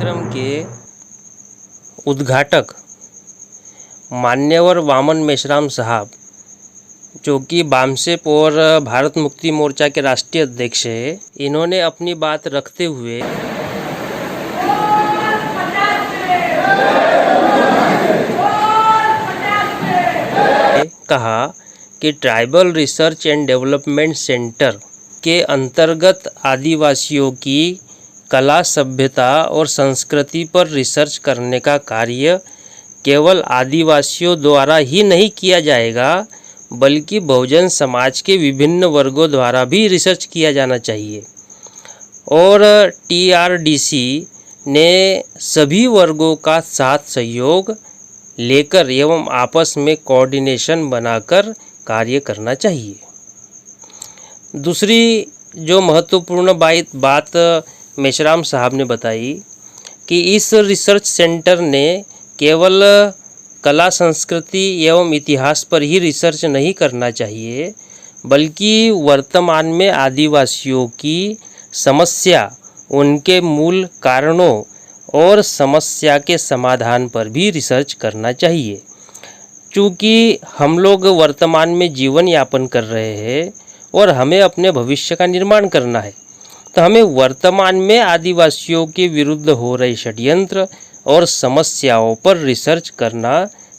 कार्यक्रम के उद्घाटक मान्यवर वामन मेश्राम साहब, जो कि बामसेप और भारत मुक्ति मोर्चा के राष्ट्रीय अध्यक्ष है, इन्होंने अपनी बात रखते हुए कहा कि tribal research and development centre के अंतर्गत आदिवासियों की कला, सभ्यता और संस्कृति पर रिसर्च करने का कार्य केवल आदिवासियों द्वारा ही नहीं किया जाएगा, बल्कि बहुजन समाज के विभिन्न वर्गों द्वारा भी रिसर्च किया जाना चाहिए। और TRDC ने सभी वर्गों का साथ सहयोग लेकर एवं आपस में कोऑर्डिनेशन बनाकर कार्य करना चाहिए। दूसरी जो महत्वपूर्ण बात मेश्राम साहब ने बताई कि इस रिसर्च सेंटर ने केवल कला, संस्कृति एवं इतिहास पर ही रिसर्च नहीं करना चाहिए, बल्कि वर्तमान में आदिवासियों की समस्या, उनके मूल कारणों और समस्या के समाधान पर भी रिसर्च करना चाहिए। चूँकि हम लोग वर्तमान में जीवन यापन कर रहे हैं और हमें अपने भविष्य का निर्माण करना है, तो हमें वर्तमान में आदिवासियों के विरुद्ध हो रहे षड्यंत्र और समस्याओं पर रिसर्च करना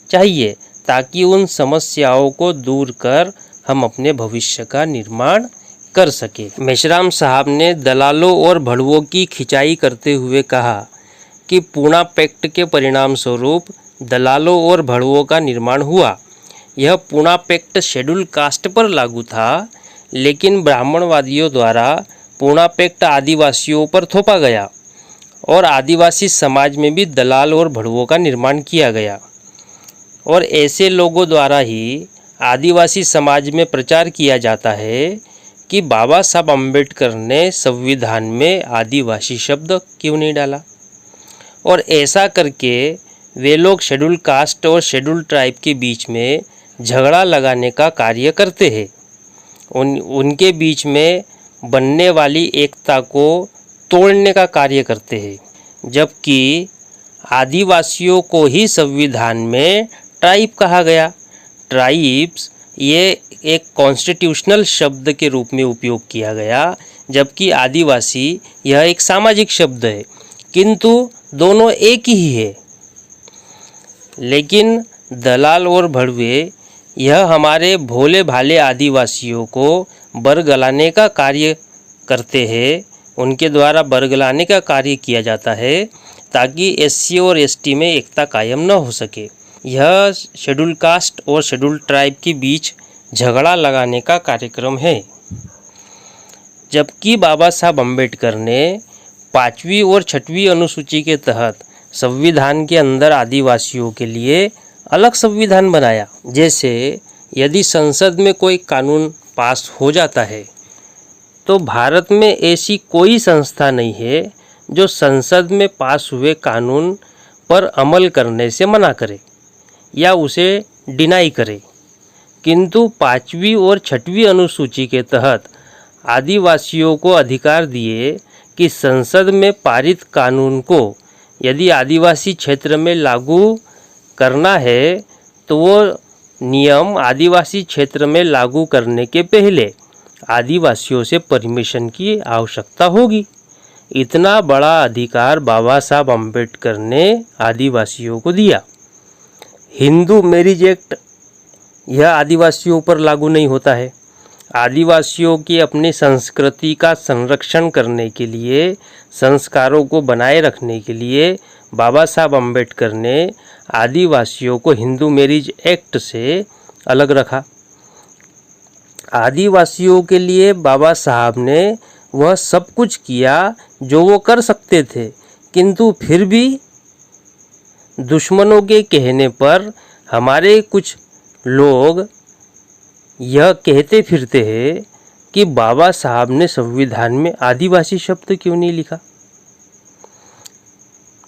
चाहिए, ताकि उन समस्याओं को दूर कर हम अपने भविष्य का निर्माण कर सके। मेश्राम साहब ने दलालों और भड़ुओं की खिंचाई करते हुए कहा कि पूना पैक्ट के परिणाम स्वरूप दलालों और भड़ुओं का निर्माण हुआ। यह पूना पैक्ट शेड्यूल कास्ट पर लागू था, लेकिन ब्राह्मणवादियों द्वारा पूना पैक्ट आदिवासियों पर थोपा गया और आदिवासी समाज में भी दलाल और भड़ुओं का निर्माण किया गया। और ऐसे लोगों द्वारा ही आदिवासी समाज में प्रचार किया जाता है कि बाबा साहब अम्बेडकर ने संविधान में आदिवासी शब्द क्यों नहीं डाला। और ऐसा करके वे लोग शेड्यूल कास्ट और शेड्यूल ट्राइब के बीच में झगड़ा लगाने का कार्य करते हैं। उनके बीच में बनने वाली एकता को तोड़ने का कार्य करते हैं, जबकि आदिवासियों को ही संविधान में ट्राइब कहा गया। ट्राइब्स ये एक कॉन्स्टिट्यूशनल शब्द के रूप में उपयोग किया गया, जबकि आदिवासी यह एक सामाजिक शब्द है, किंतु दोनों एक ही है। लेकिन दलाल और भड़वे यह हमारे भोले भाले आदिवासियों को बरगलाने का कार्य करते हैं। उनके द्वारा बरगलाने का कार्य किया जाता है, ताकि SC और ST में एकता कायम न हो सके। यह शेड्यूल कास्ट और शेड्यूल ट्राइब के बीच झगड़ा लगाने का कार्यक्रम है। जबकि बाबा साहब अम्बेडकर ने 5वीं और 6वीं अनुसूची के तहत संविधान के अंदर आदिवासियों के लिए अलग संविधान बनाया। जैसे यदि संसद में कोई कानून पास हो जाता है, तो भारत में ऐसी कोई संस्था नहीं है जो संसद में पास हुए कानून पर अमल करने से मना करे या उसे डिनाई करे। किंतु 5वीं और 6वीं अनुसूची के तहत आदिवासियों को अधिकार दिए कि संसद में पारित कानून को यदि आदिवासी क्षेत्र में लागू करना है, तो वो नियम आदिवासी क्षेत्र में लागू करने के पहले आदिवासियों से परमिशन की आवश्यकता होगी। इतना बड़ा अधिकार बाबा साहब अम्बेडकर ने आदिवासियों को दिया। हिंदू मैरिज एक्ट यह आदिवासियों पर लागू नहीं होता है। आदिवासियों की अपनी संस्कृति का संरक्षण करने के लिए, संस्कारों को बनाए रखने के लिए बाबा साहब अम्बेडकर ने आदिवासियों को हिंदू मैरिज एक्ट से अलग रखा। आदिवासियों के लिए बाबा साहब ने वह सब कुछ किया जो वो कर सकते थे, किंतु फिर भी दुश्मनों के कहने पर हमारे कुछ लोग यह कहते फिरते हैं कि बाबा साहब ने संविधान में आदिवासी शब्द क्यों नहीं लिखा।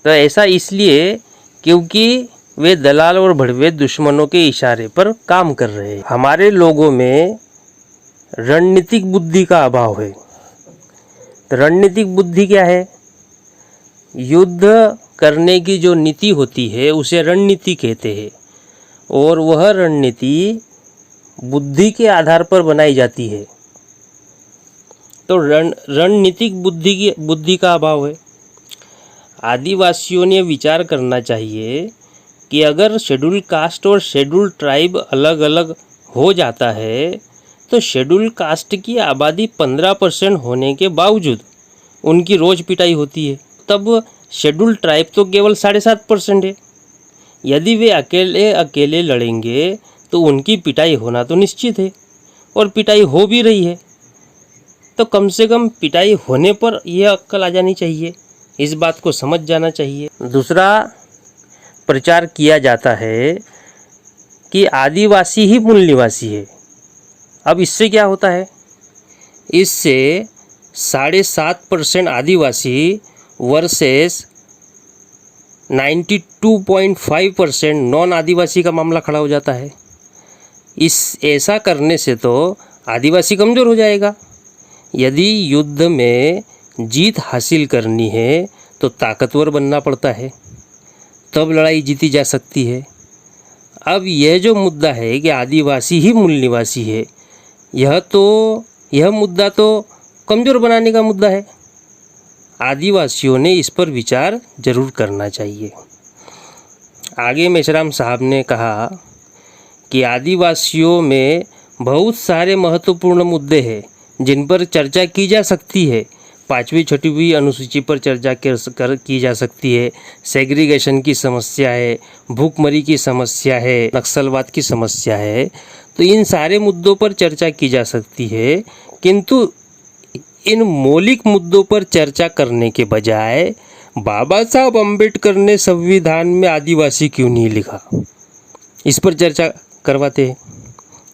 तो ऐसा इसलिए क्योंकि वे दलाल और भड़वे दुश्मनों के इशारे पर काम कर रहे हैं। हमारे लोगों में रणनीतिक बुद्धि का अभाव है। तो रणनीतिक बुद्धि क्या है? युद्ध करने की जो नीति होती है उसे रणनीति कहते हैं, और वह रणनीति बुद्धि के आधार पर बनाई जाती है। तो रणनीतिक बुद्धि का अभाव है। आदिवासियों ने विचार करना चाहिए कि अगर शेड्यूल कास्ट और शेड्यूल ट्राइब अलग अलग हो जाता है तो शेड्यूल कास्ट की आबादी 15% होने के बावजूद उनकी रोज़ पिटाई होती है, तब शेड्यूल ट्राइब तो केवल 7.5% है। यदि वे अकेले अकेले लड़ेंगे तो उनकी पिटाई होना तो निश्चित है, और पिटाई हो भी रही है। तो कम से कम पिटाई होने पर यह अक्ल आ जानी चाहिए, इस बात को समझ जाना चाहिए। दूसरा प्रचार किया जाता है कि आदिवासी ही मूल निवासी है। अब इससे क्या होता है? इससे 7.5% आदिवासी वर्सेस 92.5% नॉन आदिवासी का मामला खड़ा हो जाता है। ऐसा करने से तो आदिवासी कमज़ोर हो जाएगा। यदि युद्ध में जीत हासिल करनी है तो ताकतवर बनना पड़ता है, तब लड़ाई जीती जा सकती है। अब यह जो मुद्दा है कि आदिवासी ही मूल निवासी है, यह मुद्दा तो कमज़ोर बनाने का मुद्दा है। आदिवासियों ने इस पर विचार जरूर करना चाहिए। आगे मेश्राम साहब ने कहा कि आदिवासियों में बहुत सारे महत्वपूर्ण मुद्दे हैं जिन पर चर्चा की जा सकती है। 5वीं 6वीं अनुसूची पर चर्चा की जा सकती है। सेग्रीगेशन की समस्या है, भूखमरी की समस्या है, नक्सलवाद की समस्या है। तो इन सारे मुद्दों पर चर्चा की जा सकती है, किंतु इन मौलिक मुद्दों पर चर्चा करने के बजाय बाबा साहब अम्बेडकर ने संविधान में आदिवासी क्यों नहीं लिखा, इस पर चर्चा करवाते हैं,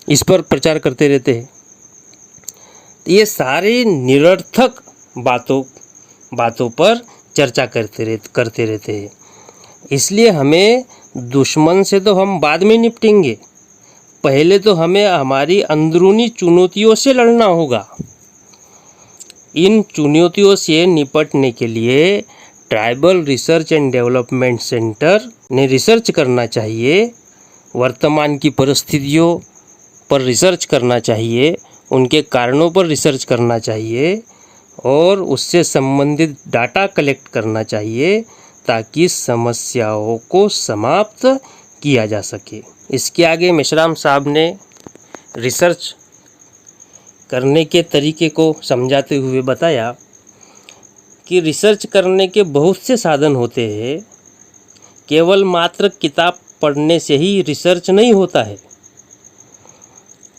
इस पर प्रचार करते रहते हैं। ये सारे निरर्थक बातों पर चर्चा करते रहते हैं। इसलिए हमें दुश्मन से तो हम बाद में निपटेंगे, पहले तो हमें हमारी अंदरूनी चुनौतियों से लड़ना होगा। इन चुनौतियों से निपटने के लिए tribal research and development centre ने रिसर्च करना चाहिए, वर्तमान की परिस्थितियों पर रिसर्च करना चाहिए, उनके कारणों पर रिसर्च करना चाहिए और उससे संबंधित डाटा कलेक्ट करना चाहिए ताकि समस्याओं को समाप्त किया जा सके। इसके आगे मेश्राम साहब ने रिसर्च करने के तरीके को समझाते हुए बताया कि रिसर्च करने के बहुत से साधन होते हैं, केवल मात्र किताब पढ़ने से ही रिसर्च नहीं होता है।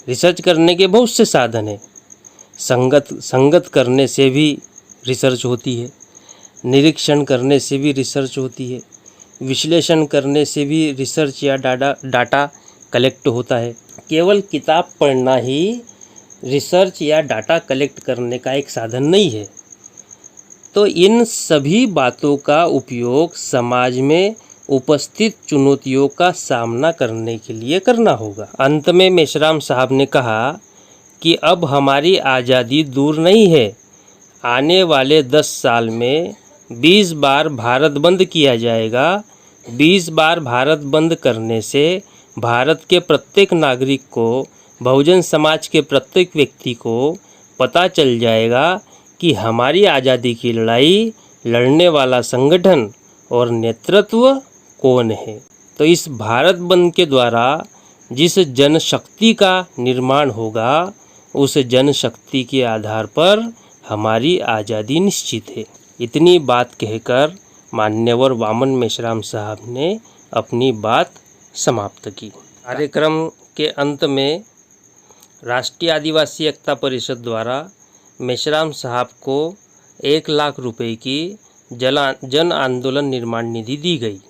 रिसर्च करने के बहुत से साधन हैं। संगत करने से भी रिसर्च होती है, निरीक्षण करने से भी रिसर्च होती है, विश्लेषण करने से भी रिसर्च या डाटा कलेक्ट होता है। केवल किताब पढ़ना ही रिसर्च या डाटा कलेक्ट करने का एक साधन नहीं है। तो इन सभी बातों का उपयोग समाज में उपस्थित चुनौतियों का सामना करने के लिए करना होगा। अंत में मेश्राम साहब ने कहा कि अब हमारी आज़ादी दूर नहीं है। आने वाले 10 साल में 20 बार भारत बंद किया जाएगा। 20 बार भारत बंद करने से भारत के प्रत्येक नागरिक को, बहुजन समाज के प्रत्येक व्यक्ति को पता चल जाएगा कि हमारी आज़ादी की लड़ाई लड़ने वाला संगठन और नेतृत्व कौन है। तो इस भारत बंद के द्वारा जिस जनशक्ति का निर्माण होगा, उस जनशक्ति के आधार पर हमारी आज़ादी निश्चित है। इतनी बात कहकर मान्यवर वामन मेश्राम साहब ने अपनी बात समाप्त की। कार्यक्रम के अंत में राष्ट्रीय आदिवासी एकता परिषद द्वारा मेश्राम साहब को 1 लाख रुपए की जन आंदोलन निर्माण निधि दी गई।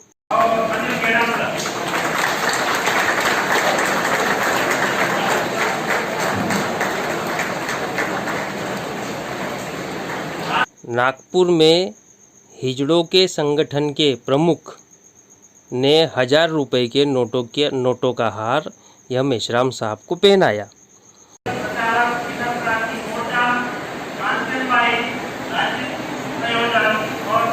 नागपुर में हिजड़ों के संगठन के प्रमुख ने 1000 रुपए के नोटों का हार यह मेश्राम साहब को पहनाया। और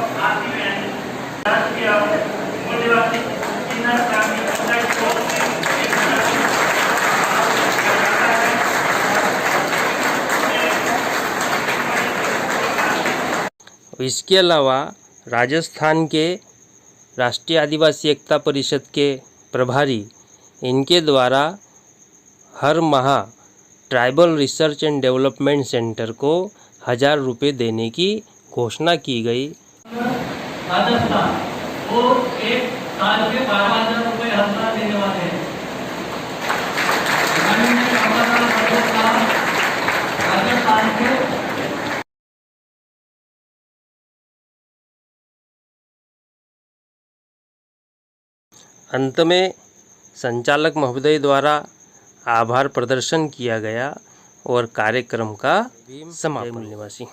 इसके अलावा राजस्थान के राष्ट्रीय आदिवासी एकता परिषद के प्रभारी इनके द्वारा हर माह tribal research and development centre को 1000 रुपये देने की घोषणा की गई। राजस्थान वो एक साल के 12,000 रुपये हर साल देने वाले हैं। राजस्थान के अंत में संचालक महोदय द्वारा आभार प्रदर्शन किया गया और कार्यक्रम का समापन। निवासी।